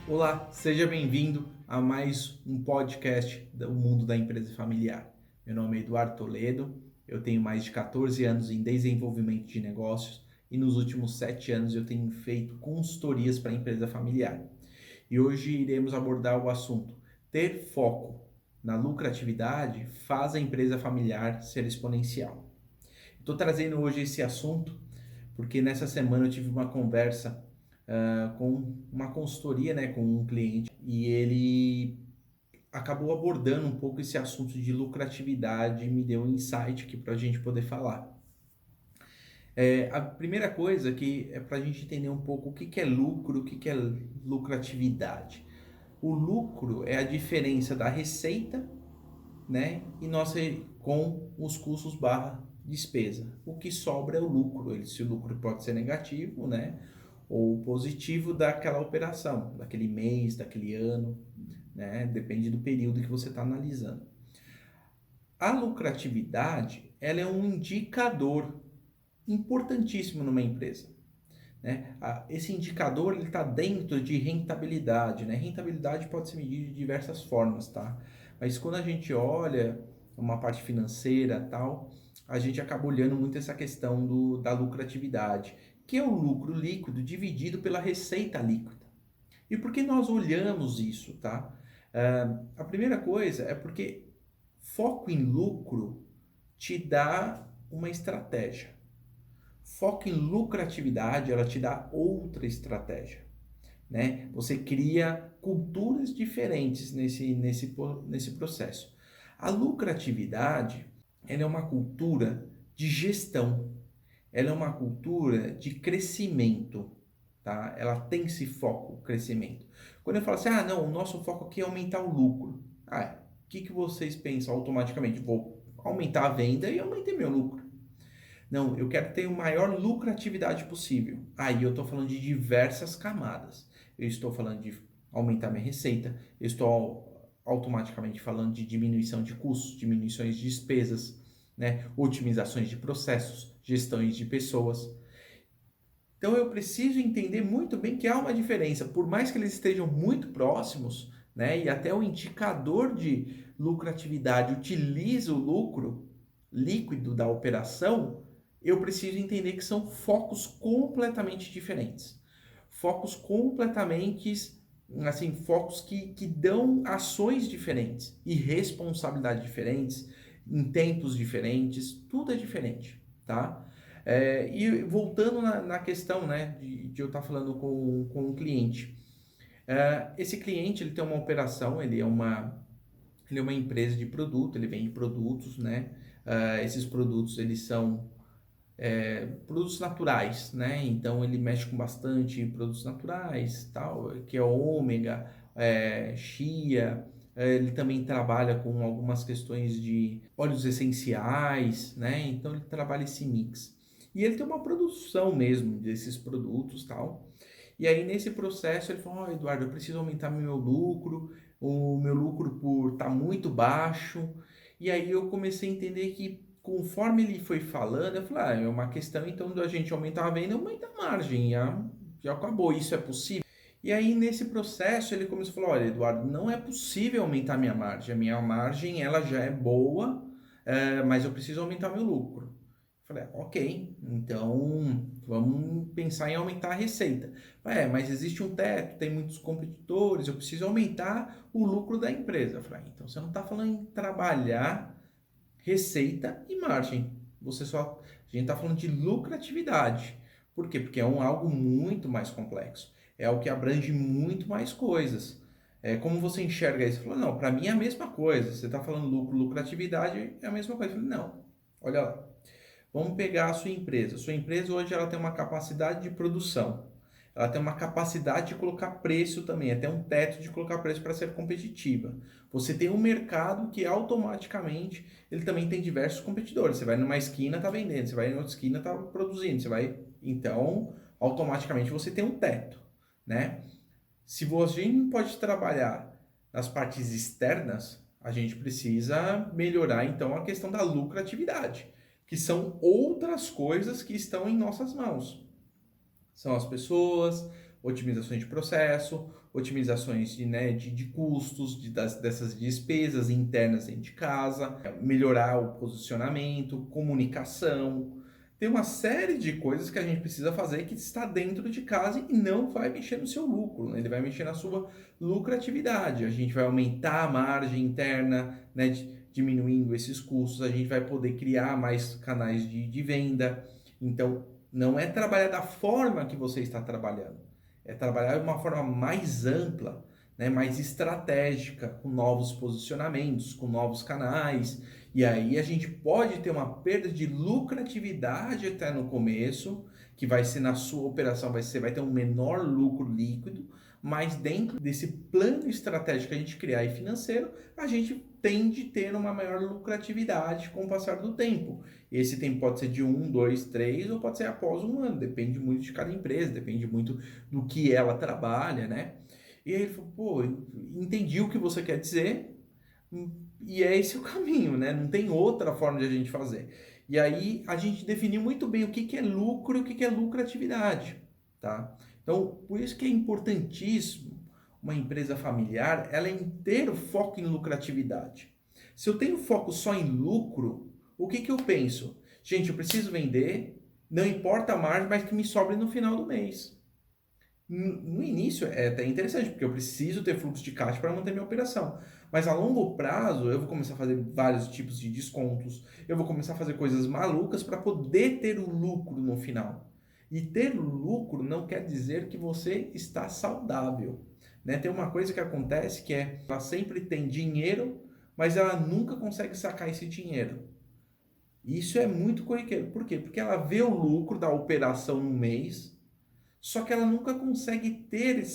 Olá, seja bem-vindo a mais um podcast do Mundo da Empresa Familiar. Meu nome é Eduardo Toledo, eu tenho mais de 14 anos em desenvolvimento de negócios e nos últimos 7 anos eu tenho feito consultorias para a empresa familiar. E hoje iremos abordar o assunto: ter foco na lucratividade faz a empresa familiar ser exponencial. Estou trazendo hoje esse assunto porque nessa semana eu tive uma conversa com uma consultoria, né, com um cliente, e ele acabou abordando um pouco esse assunto de lucratividade e me deu um insight aqui para a gente poder falar. A primeira coisa que é para a gente entender um pouco o que que é lucro, o que que é lucratividade. O lucro é a diferença da receita, né, e com os custos barra despesa. O que sobra é o lucro. Se o lucro pode ser negativo, né, ou positivo daquela operação, daquele mês, daquele ano, né, depende do período que você está analisando. A lucratividade, ela é um indicador importantíssimo numa empresa, né? Esse indicador ele está dentro de rentabilidade, né? Rentabilidade pode ser medida de diversas formas, tá? Mas quando a gente olha uma parte financeira tal, a gente acaba olhando muito essa questão da lucratividade, que é o lucro líquido dividido pela receita líquida. E por que nós olhamos isso, tá? A primeira coisa é porque foco em lucro te dá uma estratégia. Foco em lucratividade, ela te dá outra estratégia, né? Você cria culturas diferentes nesse processo. A lucratividade, ela é uma cultura de gestão, ela é uma cultura de crescimento, tá? Ela tem esse foco, crescimento. Quando eu falo assim, não, o nosso foco aqui é aumentar o lucro. O que vocês pensam automaticamente? Vou aumentar a venda e aumentei meu lucro. Não, eu quero ter a maior lucratividade possível. Aí eu estou falando de diversas camadas. Eu estou falando de aumentar minha receita, eu estou automaticamente falando de diminuição de custos, diminuições de despesas, né? Otimizações de processos, gestões de pessoas. Então eu preciso entender muito bem que há uma diferença, por mais que eles estejam muito próximos, né? E até o indicador de lucratividade utiliza o lucro líquido da operação, eu preciso entender que são focos completamente diferentes. Focos completamente, assim, focos que dão ações diferentes e responsabilidades diferentes, em tempos diferentes, tudo é diferente, tá? E voltando na questão, né, de eu estar falando com um cliente. Esse cliente, ele tem uma operação, ele é uma empresa de produto, ele vende produtos, né? Esses produtos, eles são produtos naturais, né? Então ele mexe com bastante produtos naturais, tal, que é ômega, chia. Ele também trabalha com algumas questões de óleos essenciais, né? Então ele trabalha esse mix. E ele tem uma produção mesmo desses produtos, tal. E aí nesse processo ele falou: Eduardo, eu preciso aumentar meu lucro, o meu lucro por tá muito baixo. E aí eu comecei a entender que conforme ele foi falando, eu falei, é uma questão então da gente aumentar a venda, aumenta a margem, já acabou, isso é possível? E aí nesse processo ele começou a falar, olha Eduardo, não é possível aumentar minha margem, a minha margem ela já é boa, mas eu preciso aumentar meu lucro. Eu falei, ok, então vamos pensar em aumentar a receita. Mas existe um teto, tem muitos competidores, eu preciso aumentar o lucro da empresa. Eu falei, então você não está falando em trabalhar receita e margem. A gente está falando de lucratividade. Por quê? Porque é algo muito mais complexo. É algo que abrange muito mais coisas. Como você enxerga isso? Você falou, não, para mim é a mesma coisa. Você está falando lucro, lucratividade, é a mesma coisa. Eu falei, não, olha lá. Vamos pegar a sua empresa. Sua empresa hoje ela tem uma capacidade de produção. Ela tem uma capacidade de colocar preço também, até um teto de colocar preço para ser competitiva. Você tem um mercado que automaticamente ele também tem diversos competidores. Você vai numa esquina, está vendendo, você vai em outra esquina, está produzindo, então, automaticamente você tem um teto, né? Se você não pode trabalhar nas partes externas, a gente precisa melhorar então a questão da lucratividade, que são outras coisas que estão em nossas mãos. São as pessoas, otimizações de processo, otimizações de custos, dessas despesas internas dentro de casa, melhorar o posicionamento, comunicação. Tem uma série de coisas que a gente precisa fazer que está dentro de casa e não vai mexer no seu lucro, né? Ele vai mexer na sua lucratividade. A gente vai aumentar a margem interna, né? Diminuindo esses custos, a gente vai poder criar mais canais de venda. Então, não é trabalhar da forma que você está trabalhando, é trabalhar de uma forma mais ampla, né? Mais estratégica, com novos posicionamentos, com novos canais. E aí a gente pode ter uma perda de lucratividade até no começo, que vai ser na sua operação, você vai ter um menor lucro líquido, mas dentro desse plano estratégico que a gente criar e financeiro, a gente tende a ter uma maior lucratividade com o passar do tempo. Esse tempo pode ser de 1, 2, 3 ou pode ser após um ano, depende muito de cada empresa, depende muito do que ela trabalha, né? E aí ele falou, pô, entendi o que você quer dizer, e é esse o caminho, né? Não tem outra forma de a gente fazer. E aí a gente definiu muito bem o que é lucro e o que é lucratividade, tá? Então, por isso que é importantíssimo uma empresa familiar, ela ter foco em lucratividade. Se eu tenho foco só em lucro, o que eu penso? Gente, eu preciso vender, não importa a margem, mas que me sobre no final do mês. No início é até interessante, porque eu preciso ter fluxo de caixa para manter minha operação. Mas a longo prazo, eu vou começar a fazer vários tipos de descontos, eu vou começar a fazer coisas malucas para poder ter o lucro no final. E ter lucro não quer dizer que você está saudável, né? Tem uma coisa que acontece que é, ela sempre tem dinheiro, mas ela nunca consegue sacar esse dinheiro. Isso é muito corriqueiro. Por quê? Porque ela vê o lucro da operação no mês, só que ela nunca consegue ter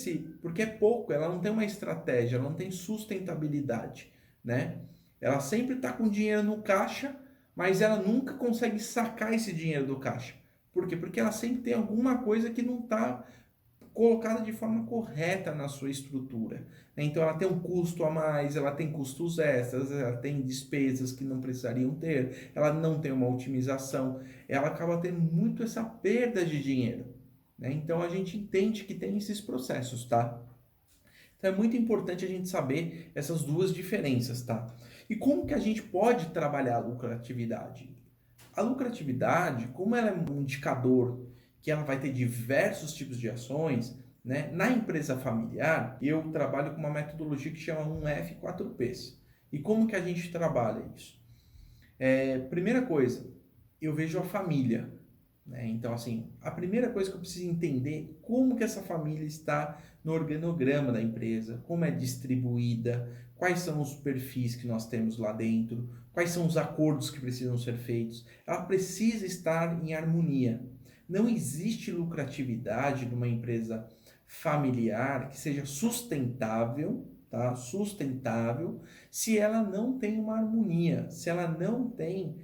porque é pouco, ela não tem uma estratégia, ela não tem sustentabilidade, né? Ela sempre está com dinheiro no caixa, mas ela nunca consegue sacar esse dinheiro do caixa. Por quê? Porque ela sempre tem alguma coisa que não está colocada de forma correta na sua estrutura. Então ela tem um custo a mais, ela tem custos extras, ela tem despesas que não precisariam ter, ela não tem uma otimização, ela acaba tendo muito essa perda de dinheiro, né? Então a gente entende que tem esses processos, tá? Então é muito importante a gente saber essas duas diferenças, tá? E como que a gente pode trabalhar a lucratividade? A lucratividade, como ela é um indicador que ela vai ter diversos tipos de ações, né? Na empresa familiar, eu trabalho com uma metodologia que chama 1F4Ps. E como que a gente trabalha isso? Primeira coisa, eu vejo a família, né? Então, assim, a primeira coisa que eu preciso entender é como que essa família está no organograma da empresa, como é distribuída, quais são os perfis que nós temos lá dentro, quais são os acordos que precisam ser feitos. Ela precisa estar em harmonia. Não existe lucratividade numa empresa familiar que seja sustentável, tá? Sustentável, se ela não tem uma harmonia, se ela não tem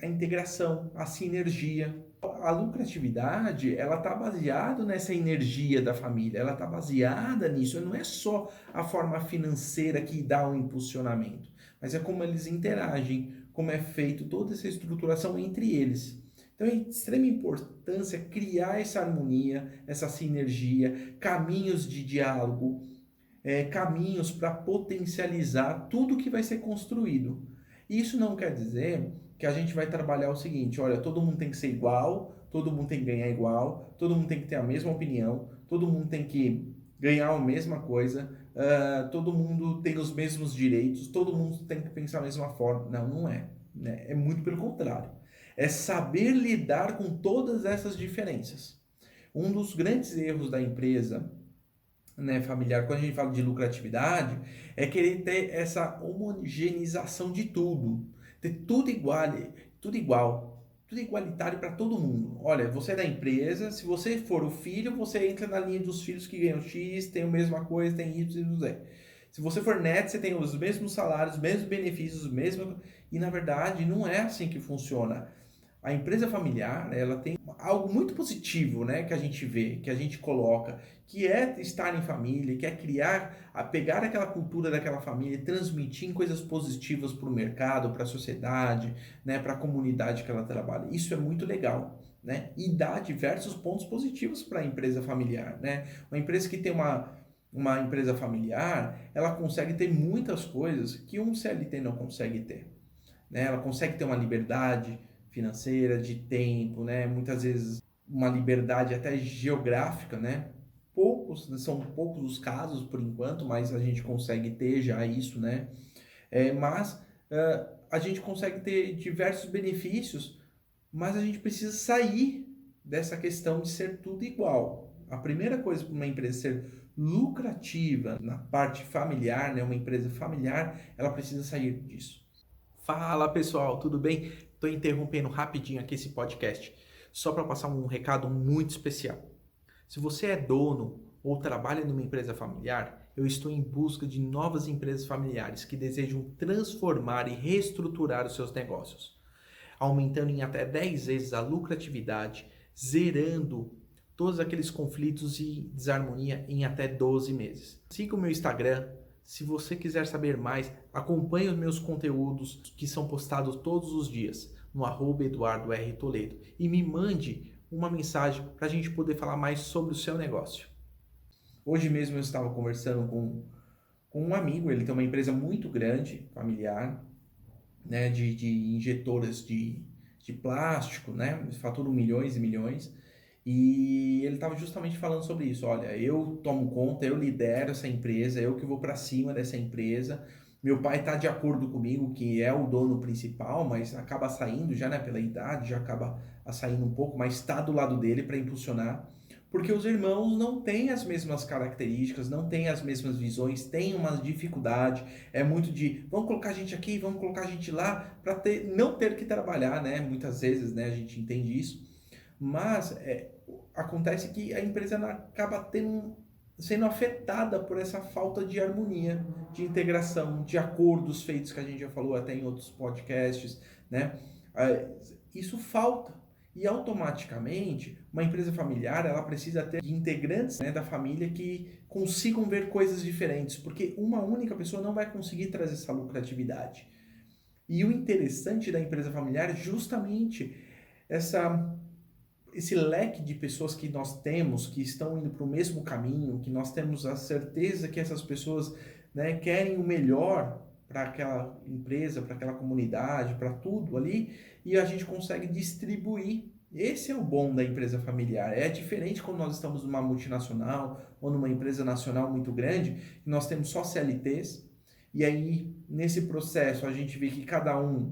a integração, a sinergia. A lucratividade, ela está baseada nessa energia da família, ela está baseada nisso, não é só a forma financeira que dá um impulsionamento, mas é como eles interagem, como é feito toda essa estruturação entre eles. Então é de extrema importância criar essa harmonia, essa sinergia, caminhos de diálogo, caminhos para potencializar tudo que vai ser construído. Isso não quer dizer que a gente vai trabalhar o seguinte, olha, todo mundo tem que ser igual, todo mundo tem que ganhar igual, todo mundo tem que ter a mesma opinião, todo mundo tem que ganhar a mesma coisa, todo mundo tem os mesmos direitos, todo mundo tem que pensar da mesma forma. Não, não é, né? É muito pelo contrário. É saber lidar com todas essas diferenças. Um dos grandes erros da empresa, né, familiar, quando a gente fala de lucratividade, é querer ter essa homogeneização de tudo, ter tudo igual, tudo igualitário para todo mundo. Olha, você é da empresa, se você for o filho, você entra na linha dos filhos que ganham X, tem a mesma coisa, tem Y e Z. Se você for neto, você tem os mesmos salários, os mesmos benefícios, os mesmos... E na verdade não é assim que funciona. A empresa familiar, ela tem algo muito positivo, né, que a gente vê, que a gente coloca, que é estar em família, que é pegar aquela cultura daquela família e transmitir em coisas positivas para o mercado, para a sociedade, né, para a comunidade que ela trabalha. Isso é muito legal, né? E dá diversos pontos positivos para a empresa familiar, né? Uma empresa que tem uma empresa familiar, ela consegue ter muitas coisas que um CLT não consegue ter, né? Ela consegue ter uma liberdade financeira, de tempo, né? Muitas vezes uma liberdade até geográfica, né? São poucos os casos por enquanto, mas a gente consegue ter já isso, né? Mas a gente consegue ter diversos benefícios, mas a gente precisa sair dessa questão de ser tudo igual. A primeira coisa para uma empresa ser lucrativa na parte familiar, né? Uma empresa familiar, ela precisa sair disso. Fala pessoal, tudo bem? Estou interrompendo rapidinho aqui esse podcast, só para passar um recado muito especial. Se você é dono ou trabalha numa empresa familiar, eu estou em busca de novas empresas familiares que desejam transformar e reestruturar os seus negócios, aumentando em até 10 vezes a lucratividade, zerando todos aqueles conflitos e desarmonia em até 12 meses. Siga o meu Instagram. Se você quiser saber mais, acompanhe os meus conteúdos que são postados todos os dias no @Eduardo R. Toledo e me mande uma mensagem para a gente poder falar mais sobre o seu negócio. Hoje mesmo eu estava conversando com um amigo, ele tem uma empresa muito grande, familiar, né, de injetoras de plástico, né, faturam milhões e milhões, e ele estava justamente falando sobre isso. Olha, eu tomo conta, eu lidero essa empresa, eu que vou para cima dessa empresa. Meu pai está de acordo comigo, que é o dono principal, mas acaba saindo já, né, pela idade, já acaba saindo um pouco, mas está do lado dele para impulsionar, porque os irmãos não têm as mesmas características, não têm as mesmas visões, têm uma dificuldade, é muito de vamos colocar a gente aqui, vamos colocar a gente lá, para não ter que trabalhar, né? Muitas vezes, né, a gente entende isso, mas acontece que a empresa acaba sendo afetada por essa falta de harmonia, de integração, de acordos feitos que a gente já falou até em outros podcasts, né? Isso falta. E automaticamente, uma empresa familiar, ela precisa ter integrantes, né, da família que consigam ver coisas diferentes, porque uma única pessoa não vai conseguir trazer essa lucratividade. E o interessante da empresa familiar é justamente esse leque de pessoas que nós temos, que estão indo para o mesmo caminho, que nós temos a certeza que essas pessoas, né, querem o melhor para aquela empresa, para aquela comunidade, para tudo ali, e a gente consegue distribuir. Esse é o bom da empresa familiar. É diferente quando nós estamos numa multinacional ou numa empresa nacional muito grande, que nós temos só CLTs, e aí nesse processo a gente vê que cada um,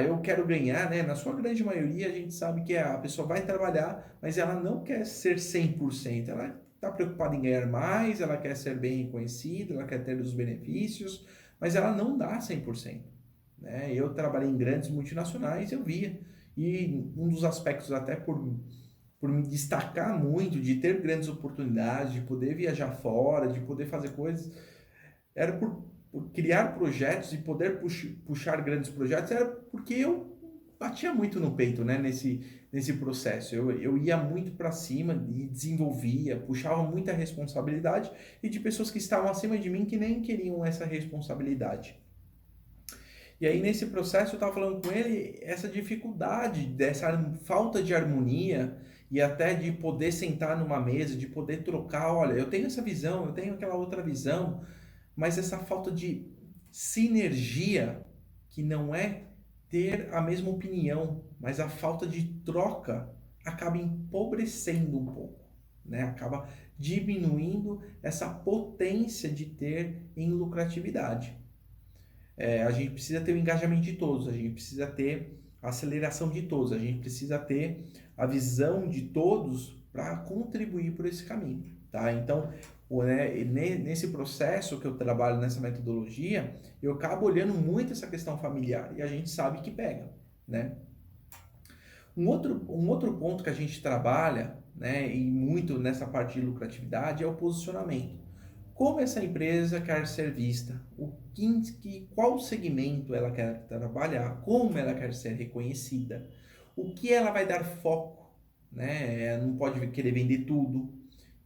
eu quero ganhar, né? Na sua grande maioria a gente sabe que a pessoa vai trabalhar, mas ela não quer ser 100%, ela está preocupada em ganhar mais, ela quer ser bem reconhecida, ela quer ter os benefícios, mas ela não dá 100%, né? Eu trabalhei em grandes multinacionais, eu via, e um dos aspectos até por me destacar muito, de ter grandes oportunidades, de poder viajar fora, de poder fazer coisas, era por criar projetos e poder puxar grandes projetos, era porque eu batia muito no peito, né, nesse processo. Eu ia muito para cima e desenvolvia, puxava muita responsabilidade e de pessoas que estavam acima de mim que nem queriam essa responsabilidade. E aí, nesse processo, eu estava falando com ele essa dificuldade, dessa falta de harmonia e até de poder sentar numa mesa, de poder trocar. Olha, eu tenho essa visão, eu tenho aquela outra visão, mas essa falta de sinergia, que não é ter a mesma opinião, mas a falta de troca acaba empobrecendo um pouco, né? Acaba diminuindo essa potência de ter em lucratividade. A gente precisa ter o engajamento de todos, a gente precisa ter a aceleração de todos, a gente precisa ter a visão de todos para contribuir por esse caminho, tá? Então, nesse processo que eu trabalho nessa metodologia, eu acabo olhando muito essa questão familiar e a gente sabe que pega, né? Um outro ponto que a gente trabalha, né, e muito nessa parte de lucratividade é o posicionamento. Como essa empresa quer ser vista? Qual segmento ela quer trabalhar? Como ela quer ser reconhecida? o que ela vai dar foco, né? Não pode querer vender tudo.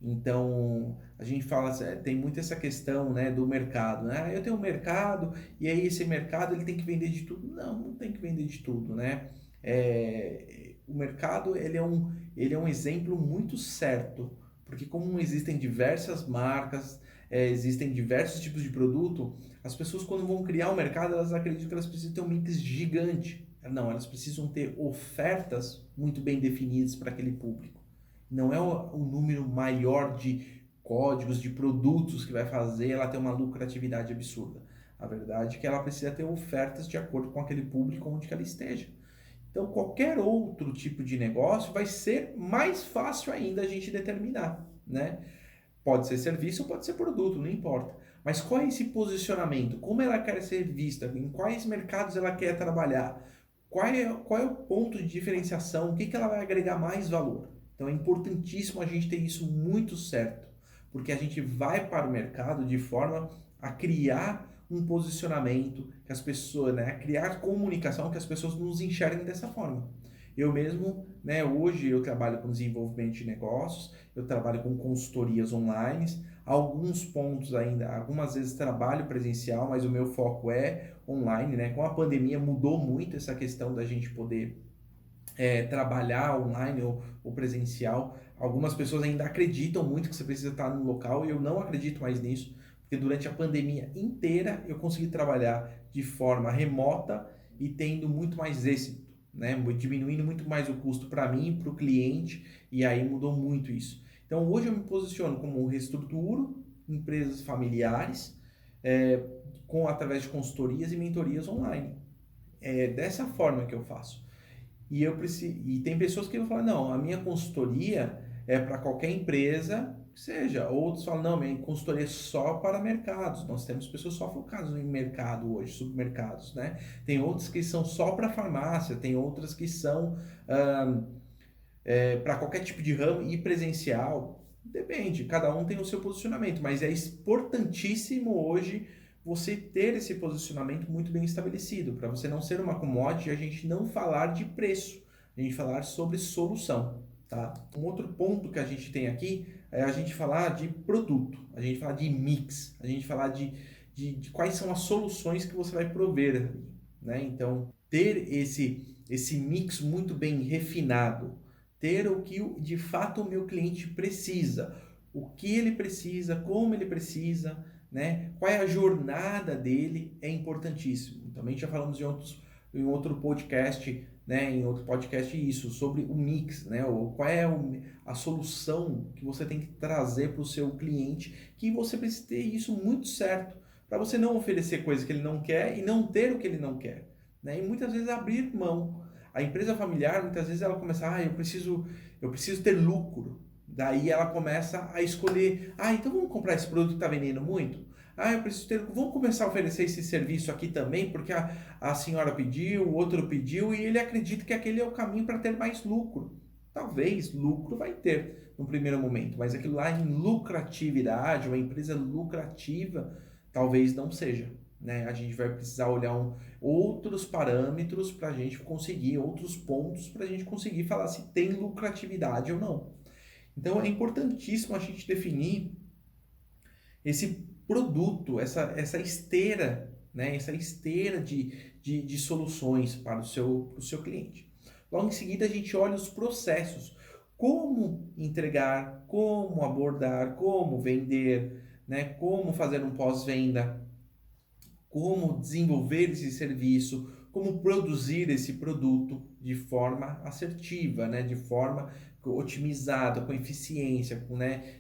Então, a gente fala, tem muito essa questão, né, do mercado, né? Eu tenho um mercado e aí esse mercado ele tem que vender de tudo. Não, não tem que vender de tudo, né? O mercado ele é um exemplo muito certo, porque como existem diversas marcas, existem diversos tipos de produto, as pessoas quando vão criar um mercado, elas acreditam que elas precisam ter um mix gigante. Não, elas precisam ter ofertas muito bem definidas para aquele público. Não é o número maior de códigos, de produtos que vai fazer ela ter uma lucratividade absurda. A verdade é que ela precisa ter ofertas de acordo com aquele público onde que ela esteja. Então, qualquer outro tipo de negócio vai ser mais fácil ainda a gente determinar, né? Pode ser serviço ou pode ser produto, não importa. Mas qual é esse posicionamento? Como ela quer ser vista? Em quais mercados ela quer trabalhar? Qual é o ponto de diferenciação? O que, que ela vai agregar mais valor? Então é importantíssimo a gente ter isso muito certo, porque a gente vai para o mercado de forma a criar um posicionamento que as pessoas, né, a criar comunicação que as pessoas nos enxerguem dessa forma. Eu mesmo, né, hoje eu trabalho com desenvolvimento de negócios, eu trabalho com consultorias online, alguns pontos ainda, algumas vezes trabalho presencial, mas o meu foco é online, né? Com a pandemia mudou muito essa questão da gente poder trabalhar online ou presencial. Algumas pessoas ainda acreditam muito que você precisa estar no local e eu não acredito mais nisso, porque durante a pandemia inteira eu consegui trabalhar de forma remota e tendo muito mais êxito, né? Diminuindo muito mais o custo para mim e para o cliente, e aí mudou muito isso. Então hoje eu me posiciono como reestruturo empresas familiares através de consultorias e mentorias online. É dessa forma que eu faço. E tem pessoas que vão falar, não, a minha consultoria é para qualquer empresa que seja. Outros falam, não, minha consultoria é só para mercados. Nós temos pessoas só focadas em mercado hoje, supermercados, né? Tem outros que são só para farmácia, tem outras que são para qualquer tipo de ramo e presencial. Depende, cada um tem o seu posicionamento, mas é importantíssimo hoje você ter esse posicionamento muito bem estabelecido, para você não ser uma commodity e a gente não falar de preço, a gente falar sobre solução, tá? Um outro ponto que a gente tem aqui é a gente falar de produto, a gente falar de mix, a gente falar de quais são as soluções que você vai prover, né? Então, ter esse mix muito bem refinado, ter o que de fato o meu cliente precisa, o que ele precisa, como ele precisa, né? Qual é a jornada dele é importantíssimo. Também já falamos em outro podcast, né? Em outro podcast isso sobre o mix, né? Ou qual é a solução que você tem que trazer para o seu cliente, que você precisa ter isso muito certo para você não oferecer coisas que ele não quer e não ter o que ele não quer, né? E muitas vezes abrir mão. A empresa familiar, muitas vezes ela começa, eu preciso ter lucro. Daí ela começa a escolher, então vamos comprar esse produto que está vendendo muito? Eu preciso ter, vamos começar a oferecer esse serviço aqui também, porque a senhora pediu, o outro pediu, e ele acredita que aquele é o caminho para ter mais lucro. Talvez lucro vai ter no primeiro momento, mas aquilo lá em lucratividade, uma empresa lucrativa, talvez não seja, né? A gente vai precisar olhar outros parâmetros para a gente conseguir, outros pontos para a gente conseguir falar se tem lucratividade ou não. Então é importantíssimo a gente definir esse produto, essa esteira, né? Essa esteira de soluções para o seu cliente. Logo em seguida a gente olha os processos, como entregar, como abordar, como vender, né? Como fazer um pós-venda, como desenvolver esse serviço, como produzir esse produto de forma assertiva, né? De forma otimizada, com eficiência,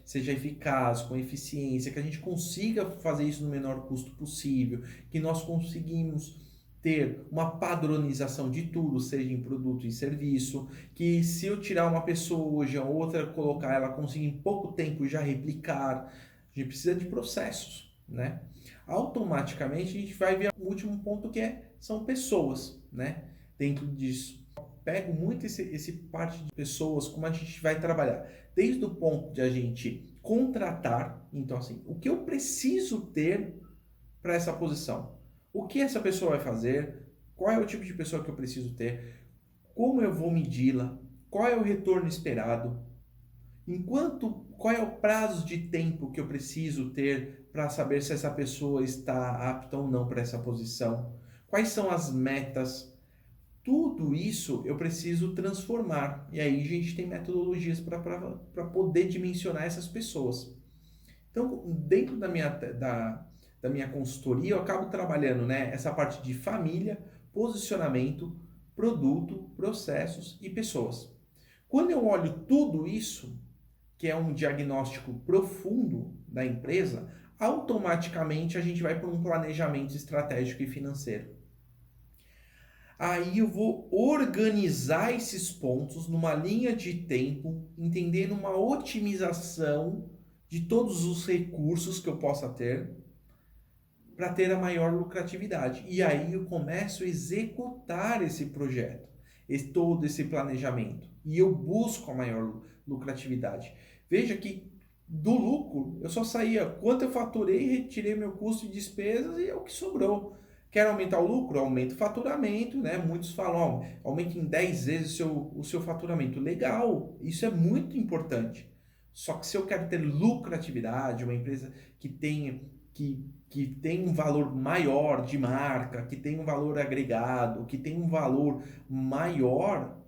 seja eficaz, com eficiência, que a gente consiga fazer isso no menor custo possível, que nós conseguimos ter uma padronização de tudo, seja em produto e serviço, que se eu tirar uma pessoa hoje, a outra colocar, ela consiga em pouco tempo já replicar. A gente precisa de processos, né? Automaticamente a gente vai ver o último ponto são pessoas, né? Dentro disso. Pego muito esse parte de pessoas, como a gente vai trabalhar. Desde o ponto de a gente contratar, então assim, o que eu preciso ter para essa posição? O que essa pessoa vai fazer? Qual é o tipo de pessoa que eu preciso ter? como eu vou medi-la, qual é o retorno esperado, qual é o prazo de tempo que eu preciso ter para saber se essa pessoa está apta ou não para essa posição, quais são as metas, tudo isso eu preciso transformar. E aí a gente tem metodologias para poder dimensionar essas pessoas. Então, dentro da minha consultoria, eu acabo trabalhando, né, essa parte de família, posicionamento, produto, processos e pessoas. Quando eu olho tudo isso, que é um diagnóstico profundo da empresa, automaticamente a gente vai para um planejamento estratégico e financeiro. Aí eu vou organizar esses pontos numa linha de tempo, entendendo uma otimização de todos os recursos que eu possa ter para ter a maior lucratividade. E aí eu começo a executar esse projeto, todo esse planejamento. E eu busco a maior lucratividade. Veja que do lucro eu só saía quanto eu faturei, retirei meu custo de despesas e é o que sobrou. Quer aumentar o lucro? Aumenta o faturamento, né? Muitos falam, ó, aumente em 10 vezes o seu faturamento. Legal, isso é muito importante. Só que se eu quero ter lucratividade, uma empresa que tenha, que tem um valor maior de marca, que tem um valor agregado, que tem um valor maior,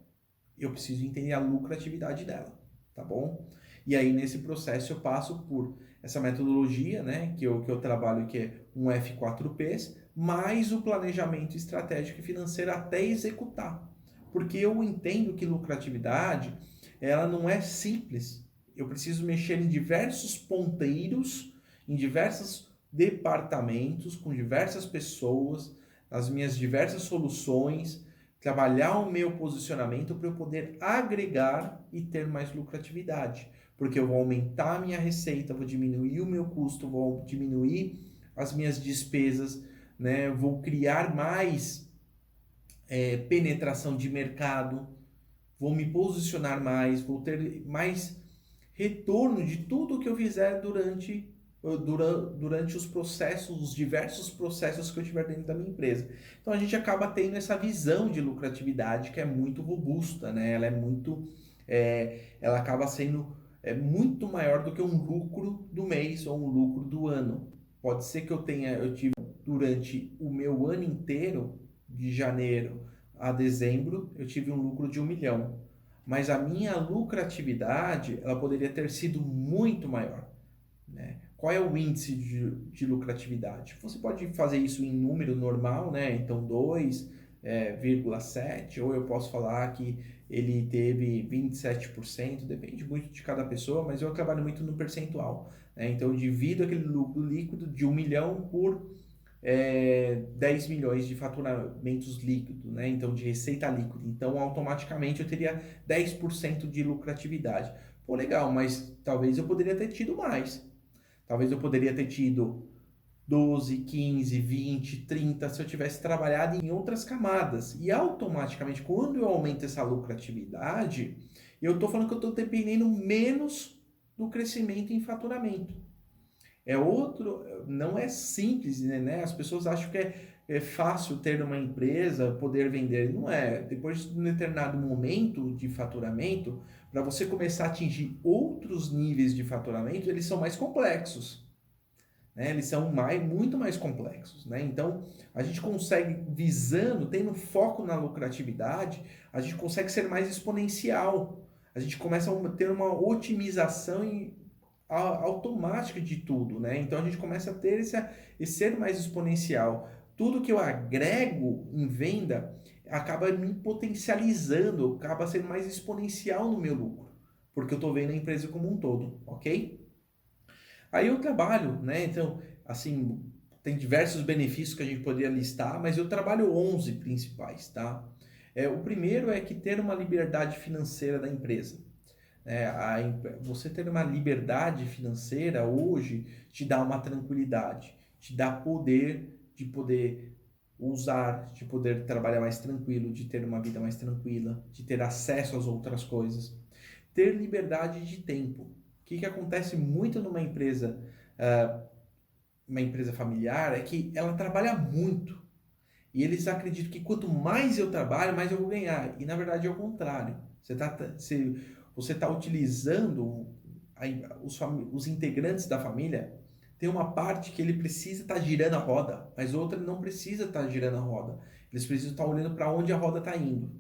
eu preciso entender a lucratividade dela, tá bom? E aí nesse processo eu passo por essa metodologia, né, que eu trabalho, que é um F4Ps, mais o planejamento estratégico e financeiro até executar. Porque eu entendo que lucratividade, ela não é simples. Eu preciso mexer em diversos ponteiros, em diversos departamentos, com diversas pessoas, as minhas diversas soluções, trabalhar o meu posicionamento para eu poder agregar e ter mais lucratividade. Porque eu vou aumentar a minha receita, vou diminuir o meu custo, vou diminuir as minhas despesas, né? Vou criar mais penetração de mercado, vou me posicionar mais, vou ter mais retorno de tudo que eu fizer durante os processos, os diversos processos que eu tiver dentro da minha empresa. Então a gente acaba tendo essa visão de lucratividade que é muito robusta, né? Ela é muito, ela acaba sendo muito maior do que um lucro do mês ou um lucro do ano. Pode ser que eu tive durante o meu ano inteiro, de janeiro a dezembro, eu tive um lucro de 1 milhão. Mas a minha lucratividade, ela poderia ter sido muito maior, né? Qual é o índice de lucratividade? Você pode fazer isso em número normal, né? Então 2,7, ou eu posso falar que ele teve 27%, depende muito de cada pessoa, mas eu trabalho muito no percentual, né? Então eu divido aquele lucro líquido de 1 milhão por 10 milhões de faturamentos líquidos, né? Então de receita líquida. Então automaticamente eu teria 10% de lucratividade. Pô, legal, mas talvez eu poderia ter tido mais. Talvez eu poderia ter tido 12, 15, 20, 30 se eu tivesse trabalhado em outras camadas. E automaticamente, quando eu aumento essa lucratividade, eu estou falando que eu estou dependendo menos do crescimento em faturamento. Não é simples, né? As pessoas acham que é fácil ter uma empresa, poder vender. Não é. Depois de um determinado momento de faturamento, para você começar a atingir outros níveis de faturamento, eles são mais complexos, né? Eles são muito mais complexos, né? Então, a gente consegue, tendo foco na lucratividade, a gente consegue ser mais exponencial. A gente começa a ter uma otimização automática de tudo, né? Então, a gente começa a ter esse ser mais exponencial. Tudo que eu agrego em venda acaba me potencializando, acaba sendo mais exponencial no meu lucro, porque eu estou vendo a empresa como um todo, ok? Aí eu trabalho, né? Então, assim, tem diversos benefícios que a gente poderia listar, mas eu trabalho 11 principais, tá? O primeiro é que ter uma liberdade financeira da empresa. Você ter uma liberdade financeira hoje te dá uma tranquilidade, te dá poder de poder usar, de poder trabalhar mais tranquilo, de ter uma vida mais tranquila, de ter acesso às outras coisas. Ter liberdade de tempo. O que acontece muito numa uma empresa familiar, é que ela trabalha muito. E eles acreditam que quanto mais eu trabalho, mais eu vou ganhar. E na verdade é o contrário. Você tá utilizando os integrantes da família, tem uma parte que ele precisa estar girando a roda, mas outra não precisa estar girando a roda. Eles precisam estar olhando para onde a roda está indo.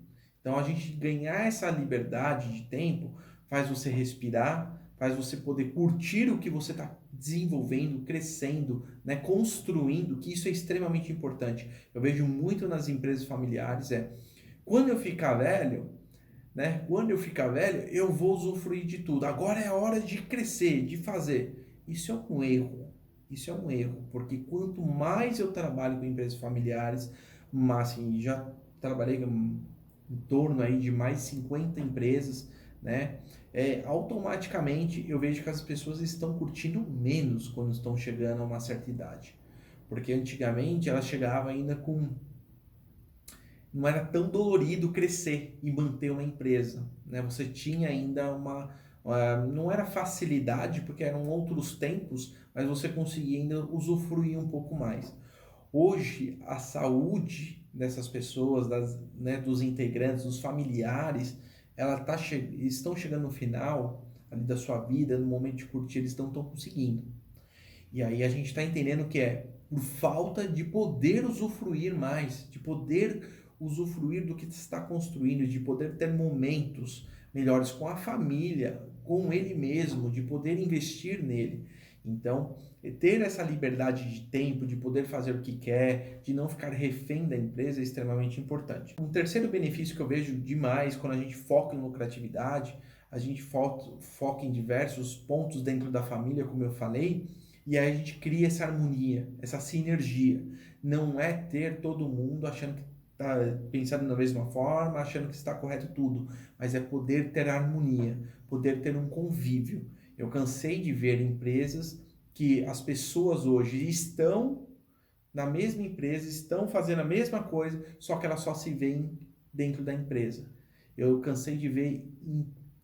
Então a gente ganhar essa liberdade de tempo faz você respirar, faz você poder curtir o que você está desenvolvendo, crescendo, né, construindo, que isso é extremamente importante. Eu vejo muito nas empresas familiares, quando eu ficar velho, né? Quando eu ficar velho, eu vou usufruir de tudo. Agora é a hora de crescer, de fazer. Isso é um erro. Isso é um erro, porque quanto mais eu trabalho com empresas familiares, mas assim, já trabalhei em torno aí de mais 50 empresas, né? Automaticamente eu vejo que as pessoas estão curtindo menos quando estão chegando a uma certa idade. Porque antigamente elas chegavam ainda com não era tão dolorido crescer e manter uma empresa, né? Você tinha ainda não era facilidade, porque eram outros tempos, mas você conseguia ainda usufruir um pouco mais. Hoje, a saúde dessas pessoas, né, dos integrantes, dos familiares, estão chegando no final ali da sua vida, no momento de curtir, eles não estão conseguindo. E aí a gente está entendendo que é por falta de poder usufruir mais, de poder usufruir do que está construindo, de poder ter momentos melhores com a família, com ele mesmo, de poder investir nele. Então, ter essa liberdade de tempo, de poder fazer o que quer, de não ficar refém da empresa é extremamente importante. Um terceiro benefício que eu vejo demais quando a gente foca em lucratividade, a gente foca em diversos pontos dentro da família, como eu falei, e aí a gente cria essa harmonia, essa sinergia. Não é ter todo mundo achando que está pensando da mesma forma, achando que está correto tudo, mas é poder ter harmonia, poder ter um convívio. Eu cansei de ver empresas que as pessoas hoje estão na mesma empresa, estão fazendo a mesma coisa, só que elas só se veem dentro da empresa. Eu cansei de ver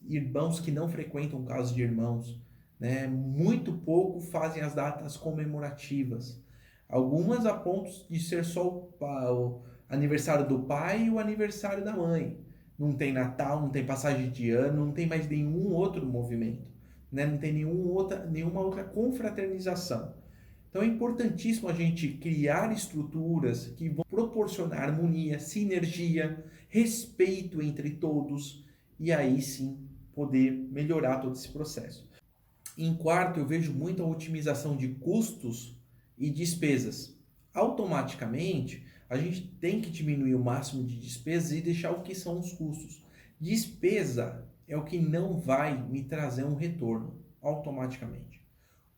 irmãos que não frequentam casas de irmãos, né? Muito pouco fazem as datas comemorativas. Algumas a ponto de ser só o aniversário do pai e o aniversário da mãe. Não tem Natal, não tem passagem de ano, não tem mais nenhum outro movimento, né? Não tem nenhuma outra confraternização. Então é importantíssimo a gente criar estruturas que vão proporcionar harmonia, sinergia, respeito entre todos e aí sim poder melhorar todo esse processo. Em quarto, eu vejo muita otimização de custos e despesas. Automaticamente, a gente tem que diminuir o máximo de despesas e deixar o que são os custos. Despesa é o que não vai me trazer um retorno automaticamente.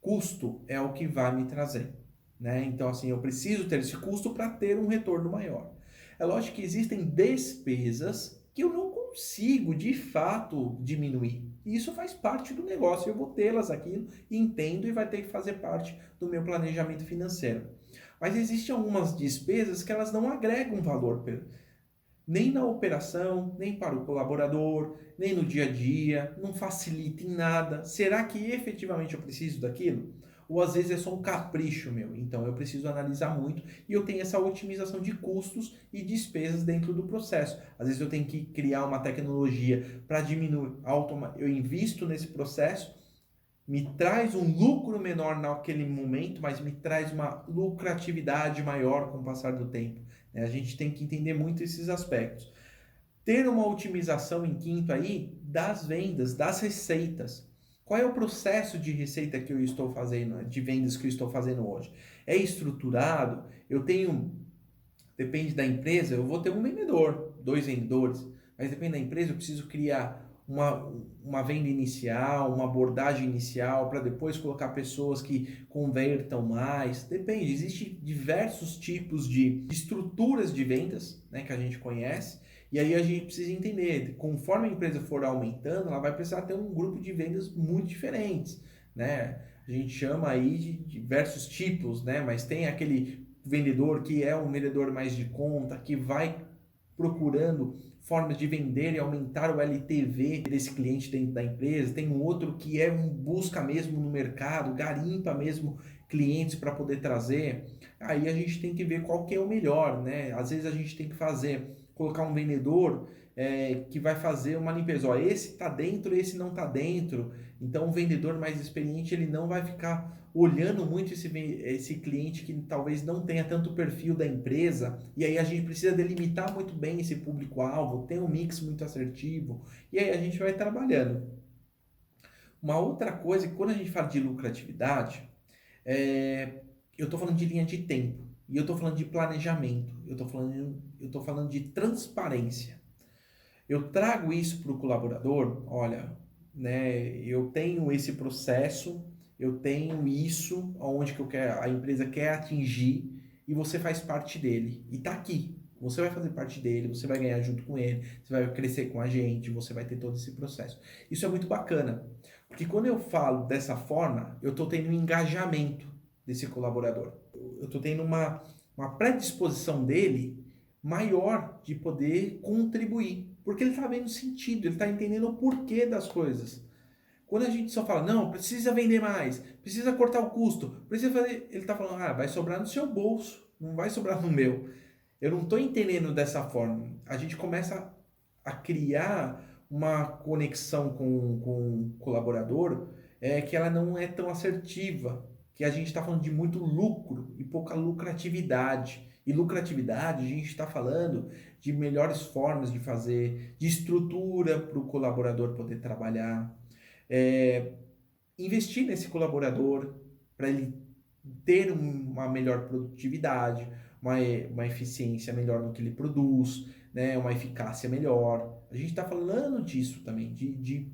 Custo é o que vai me trazer, né? Então, assim, eu preciso ter esse custo para ter um retorno maior. É lógico que existem despesas que eu não consigo, de fato, diminuir. E isso faz parte do negócio. Eu vou tê-las aqui, entendo e vai ter que fazer parte do meu planejamento financeiro. Mas existem algumas despesas que elas não agregam valor, nem na operação, nem para o colaborador, nem no dia a dia, não facilita em nada. Será que efetivamente eu preciso daquilo? Ou às vezes é só um capricho meu, então eu preciso analisar muito e eu tenho essa otimização de custos e despesas dentro do processo. Às vezes eu tenho que criar uma tecnologia para diminuir, eu invisto nesse processo, me traz um lucro menor naquele momento, mas me traz uma lucratividade maior com o passar do tempo. A gente tem que entender muito esses aspectos. Ter uma otimização em quinto aí das vendas, das receitas. Qual é o processo de receita que eu estou fazendo, de vendas que eu estou fazendo hoje? É estruturado? Depende da empresa, eu vou ter um vendedor, 2 vendedores, mas depende da empresa, eu preciso criar uma venda inicial, uma abordagem inicial, para depois colocar pessoas que convertam mais. Depende, existem diversos tipos de estruturas de vendas, né, que a gente conhece, e aí a gente precisa entender, conforme a empresa for aumentando, ela vai precisar ter um grupo de vendas muito diferentes, né? A gente chama aí de diversos tipos, né? Mas tem aquele vendedor que é um vendedor mais de conta, que vai procurando formas de vender e aumentar o LTV desse cliente dentro da empresa. Tem um outro que busca mesmo no mercado, garimpa mesmo clientes para poder trazer. Aí a gente tem que ver qual que é o melhor, né? Às vezes a gente tem que colocar um vendedor que vai fazer uma limpeza. Ó, esse tá dentro, esse não tá dentro. Então o vendedor mais experiente, ele não vai ficar olhando muito esse cliente que talvez não tenha tanto perfil da empresa. E aí a gente precisa delimitar muito bem esse público-alvo, ter um mix muito assertivo. E aí a gente vai trabalhando. Uma outra coisa, que quando a gente fala de lucratividade, eu estou falando de linha de tempo, e eu estou falando de planejamento, eu tô falando de transparência. Eu trago isso para o colaborador, olha, né, eu tenho esse processo, eu tenho isso, aonde que a empresa quer atingir, e você faz parte dele, e está aqui. Você vai fazer parte dele, você vai ganhar junto com ele, você vai crescer com a gente, você vai ter todo esse processo. Isso é muito bacana, porque quando eu falo dessa forma, eu estou tendo um engajamento desse colaborador. Eu estou tendo uma predisposição dele maior de poder contribuir, porque ele está vendo sentido, ele está entendendo o porquê das coisas. Quando a gente só fala, não, precisa vender mais, precisa cortar o custo, precisa fazer, ele está falando, vai sobrar no seu bolso, não vai sobrar no meu. Eu não estou entendendo dessa forma. A gente começa a criar uma conexão com o colaborador que ela não é tão assertiva, que a gente está falando de muito lucro e pouca lucratividade. E lucratividade, a gente está falando de melhores formas de fazer, de estrutura para o colaborador poder trabalhar, investir nesse colaborador para ele ter uma melhor produtividade, uma eficiência melhor no que ele produz, né, uma eficácia melhor. A gente está falando disso também, de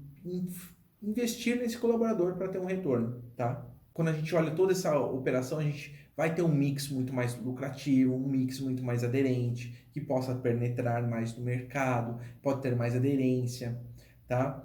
investir nesse colaborador para ter um retorno, tá? Quando a gente olha toda essa operação, a gente vai ter um mix muito mais lucrativo, um mix muito mais aderente, que possa penetrar mais no mercado, pode ter mais aderência, tá?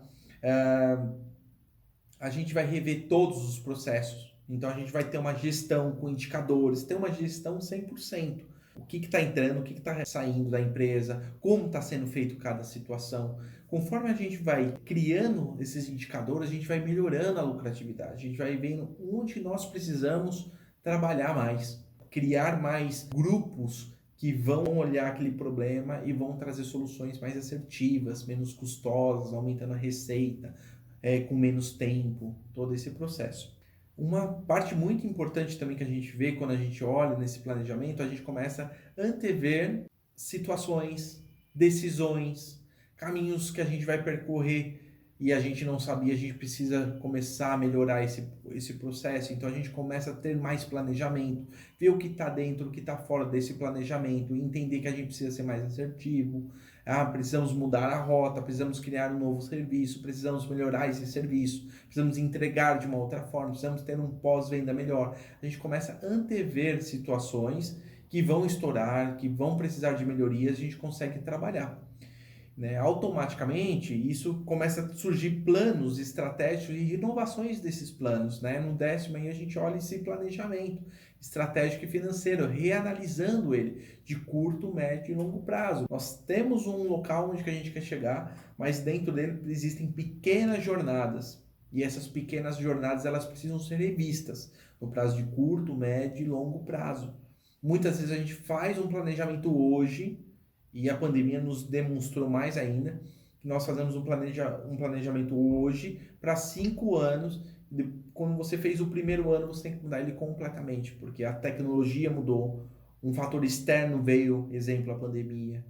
A gente vai rever todos os processos. Então a gente vai ter uma gestão com indicadores, ter uma gestão 100%. O que está entrando, o que está saindo da empresa, como está sendo feito cada situação. Conforme a gente vai criando esses indicadores, a gente vai melhorando a lucratividade, a gente vai vendo onde nós precisamos trabalhar mais, criar mais grupos que vão olhar aquele problema e vão trazer soluções mais assertivas, menos custosas, aumentando a receita, com menos tempo, todo esse processo. Uma parte muito importante também que a gente vê quando a gente olha nesse planejamento, a gente começa a antever situações, decisões, caminhos que a gente vai percorrer e a gente não sabia, a gente precisa começar a melhorar esse processo. Então a gente começa a ter mais planejamento, ver o que está dentro, o que está fora desse planejamento, entender que a gente precisa ser mais assertivo, precisamos mudar a rota, precisamos criar um novo serviço, precisamos melhorar esse serviço, precisamos entregar de uma outra forma, precisamos ter um pós-venda melhor. A gente começa a antever situações que vão estourar, que vão precisar de melhorias, a gente consegue trabalhar. Né? Automaticamente, isso começa a surgir planos estratégicos e inovações desses planos. Né? No 10º aí a gente olha esse planejamento estratégico e financeiro, reanalisando ele de curto, médio e longo prazo. Nós temos um local onde que a gente quer chegar, mas dentro dele existem pequenas jornadas. E essas pequenas jornadas elas precisam ser revistas no prazo de curto, médio e longo prazo. Muitas vezes a gente faz um planejamento hoje, e a pandemia nos demonstrou mais ainda que nós fazemos um planejamento hoje para 5 anos. Quando você fez o primeiro ano, você tem que mudar ele completamente, porque a tecnologia mudou, um fator externo veio, exemplo, a pandemia.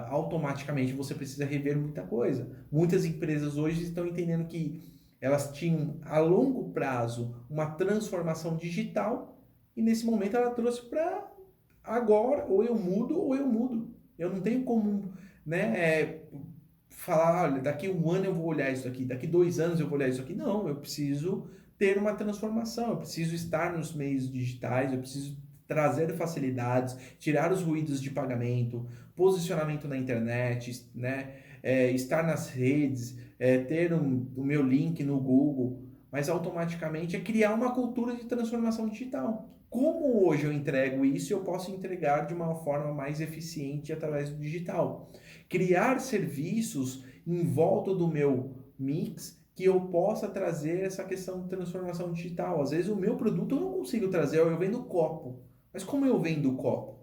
Automaticamente você precisa rever muita coisa. Muitas empresas hoje estão entendendo que elas tinham a longo prazo uma transformação digital e nesse momento ela trouxe para agora, ou eu mudo ou eu mudo. Eu não tenho como, né, falar, olha, daqui 1 ano eu vou olhar isso aqui, daqui 2 anos eu vou olhar isso aqui. Não, eu preciso ter uma transformação, eu preciso estar nos meios digitais, eu preciso trazer facilidades, tirar os ruídos de pagamento, posicionamento na internet, né, estar nas redes, ter o meu link no Google, mas automaticamente é criar uma cultura de transformação digital. Como hoje eu entrego isso, eu posso entregar de uma forma mais eficiente através do digital. Criar serviços em volta do meu mix que eu possa trazer essa questão de transformação digital. Às vezes o meu produto eu não consigo trazer, eu vendo copo. Mas como eu vendo o copo?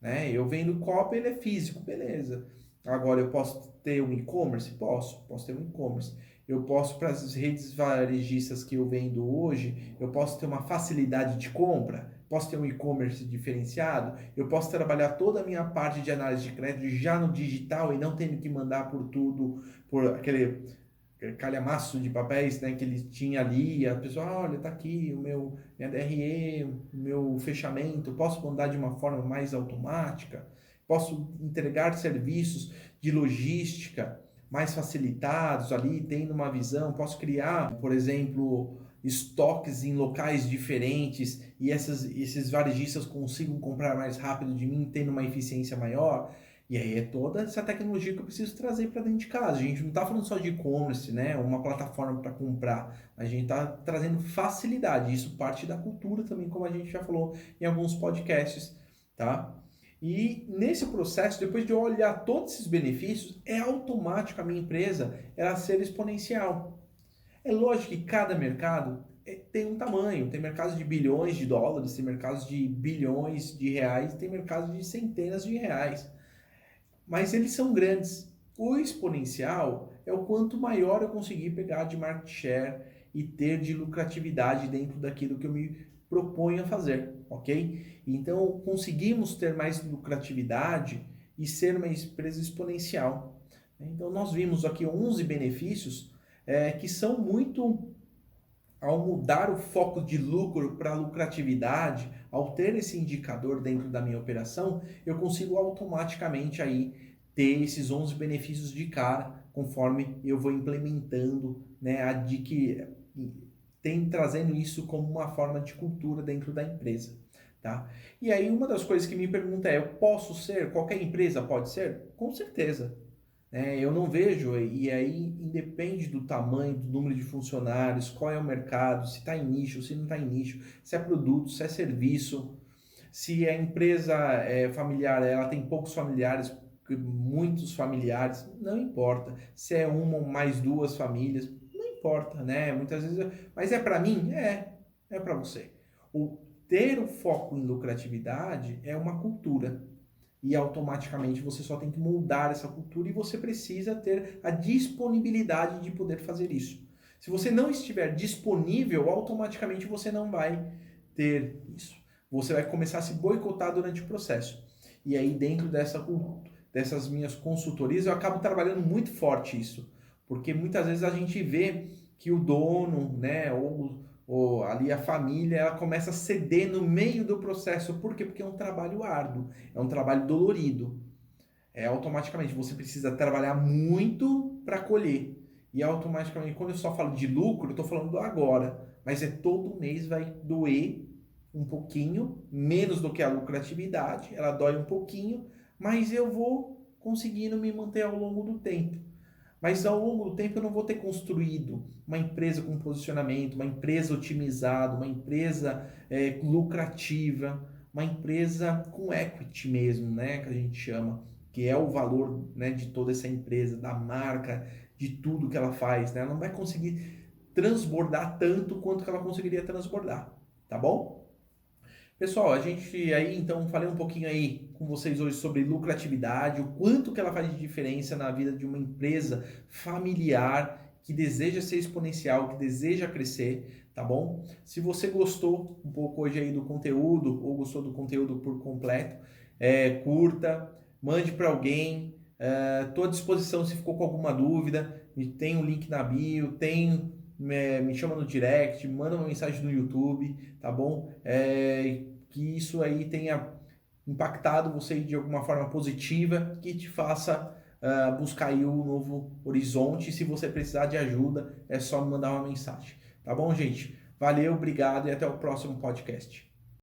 Né? Eu vendo o copo, ele é físico, beleza. Agora, eu posso ter um e-commerce? Posso ter um e-commerce. Eu posso, para as redes varejistas que eu vendo hoje, eu posso ter uma facilidade de compra, posso ter um e-commerce diferenciado, eu posso trabalhar toda a minha parte de análise de crédito já no digital e não tendo que mandar por tudo, por aquele calhamaço de papéis, né, que ele tinha ali, a pessoa, olha, tá aqui minha DRE, o meu fechamento, posso mandar de uma forma mais automática, posso entregar serviços de logística mais facilitados ali, tendo uma visão, posso criar, por exemplo, estoques em locais diferentes e esses varejistas consigam comprar mais rápido de mim, tendo uma eficiência maior. E aí é toda essa tecnologia que eu preciso trazer para dentro de casa. A gente não está falando só de e-commerce, né? Uma plataforma para comprar. A gente está trazendo facilidade. Isso parte da cultura também, como a gente já falou em alguns podcasts, tá? E nesse processo, depois de eu olhar todos esses benefícios, é automático a minha empresa ela ser exponencial. É lógico que cada mercado tem um tamanho. Tem mercados de bilhões de dólares, tem mercados de bilhões de reais, tem mercados de centenas de reais. Mas eles são grandes. O exponencial é o quanto maior eu conseguir pegar de market share e ter de lucratividade dentro daquilo que eu me proponho a fazer, ok? Então, conseguimos ter mais lucratividade e ser uma empresa exponencial. Então, nós vimos aqui 11 benefícios que são muito, ao mudar o foco de lucro para lucratividade, ao ter esse indicador dentro da minha operação, eu consigo automaticamente aí ter esses 11 benefícios de cara, conforme eu vou implementando, né, trazendo isso como uma forma de cultura dentro da empresa, tá? E aí uma das coisas que me pergunta é, eu posso ser, qualquer empresa pode ser? Com certeza. Eu não vejo, e aí independe do tamanho, do número de funcionários, qual é o mercado, se está em nicho, se não está em nicho, se é produto, se é serviço, se a empresa é familiar, ela tem poucos familiares, muitos familiares, não importa. Se é uma ou mais duas famílias, não importa, né? Muitas vezes, mas é para mim? É para você. O ter o foco em lucratividade é uma cultura e automaticamente você só tem que moldar essa cultura e você precisa ter a disponibilidade de poder fazer isso. Se você não estiver disponível, automaticamente você não vai ter isso. Você vai começar a se boicotar durante o processo. E aí dentro dessas minhas consultorias eu acabo trabalhando muito forte isso, porque muitas vezes a gente vê que o dono, né, ou ali a família, ela começa a ceder no meio do processo. Por quê? Porque é um trabalho árduo, é um trabalho dolorido. Automaticamente você precisa trabalhar muito para colher. E automaticamente, quando eu só falo de lucro, eu estou falando do agora. Mas todo mês vai doer um pouquinho, menos do que a lucratividade, ela dói um pouquinho, mas eu vou conseguindo me manter ao longo do tempo. Mas ao longo do tempo eu não vou ter construído uma empresa com posicionamento, uma empresa otimizada, uma empresa lucrativa, uma empresa com equity mesmo, né, que a gente chama, que é o valor, né, de toda essa empresa, da marca, de tudo que ela faz, né? Ela não vai conseguir transbordar tanto quanto que ela conseguiria transbordar, tá bom? Pessoal, a gente aí então falei um pouquinho aí com vocês hoje sobre lucratividade, o quanto que ela faz de diferença na vida de uma empresa familiar que deseja ser exponencial, que deseja crescer, tá bom? Se você gostou um pouco hoje aí do conteúdo ou gostou do conteúdo por completo, curta, mande para alguém, estou à disposição se ficou com alguma dúvida, tem um link na bio, me chama no direct, manda uma mensagem no YouTube, tá bom? Que isso aí tenha impactado você de alguma forma positiva, que te faça buscar aí um novo horizonte. Se você precisar de ajuda, é só me mandar uma mensagem, tá bom, gente? Valeu, obrigado e até o próximo podcast.